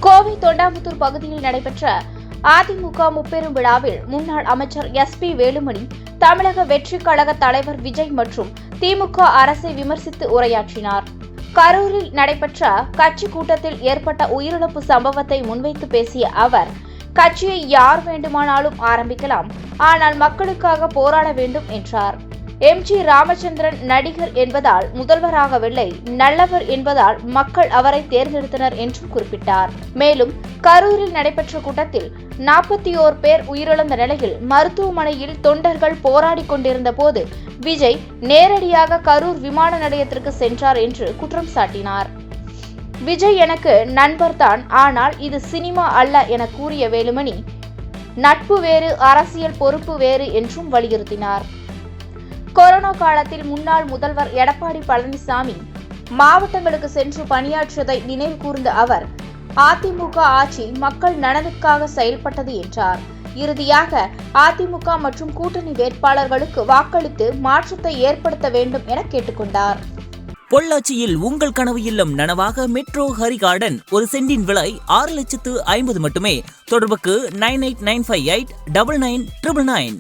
கோவை தொண்டாமுத்தூர் பகுதியில் நடைபெற்ற அதிமுக முப்பெரும் விழாவில் முன்னாள் அமைச்சர் SP வேலுமணி, தமிழக வெற்றிக் கழக தலைவர் விஜய் மற்றும் திமுக அரசை விமர்சித்து உரையாற்றினார். கரூரில் நடைபெற்ற கட்சி கூட்டத்தில் ஏற்பட்ட உயிரிழப்பு சம்பவத்தை முன்வைத்து பேசிய அவர், கட்சியை யார் வேண்டுமானாலும் ஆரம்பிக்கலாம், ஆனால் மக்களுக்காக போராட வேண்டும் என்றார். MG ராமச்சந்திரன் நடிகர் என்பதால் முதல்வராகவில்லை, நல்லவர் என்பதால் மக்கள் அவரை தேர்ந்தெடுத்தனர் என்றும் குறிப்பிட்டார். மேலும் கரூரில் நடைபெற்ற கூட்டத்தில் 41 பேர் உயிரிழந்த நிலையில் மருத்துவமனையில் தொண்டர்கள் போராடி கொண்டிருந்த போது விஜய் நேரடியாக கரூர் விமான நிலையத்திற்கு சென்றார் என்று குற்றம் சாட்டினார். விஜய் எனக்கு நண்பர்தான், ஆனால் இது சினிமா அல்ல என கூறிய வேலுமணி, நட்பு வேறு, அரசியல் பொறுப்பு வேறு என்றும் வலியுறுத்தினார். கொரோனா காலத்தில் முன்னாள் முதல்வர் எடப்பாடி பழனிசாமி மாவட்டங்களுக்கு சென்று பணியாற்றியதை நினைவு கூர்ந்த அவர், அதிமுக ஆட்சி மக்கள் நலனுக்காக செயல்பட்டது என்றார். இறுதியாக அதிமுக மற்றும் கூட்டணி வேட்பாளர்களுக்கு வாக்களித்து மாற்றத்தை ஏற்படுத்த வேண்டும் என கேட்டுக்கொண்டார். பொள்ளாச்சியில் உங்கள் கனவு இல்லம் நனவாக மெட்ரோ ஹரி கார்டன் ஒரு சென்டின் விலை 6,50,000 மட்டுமே. தொடர்புக்கு 9895899999.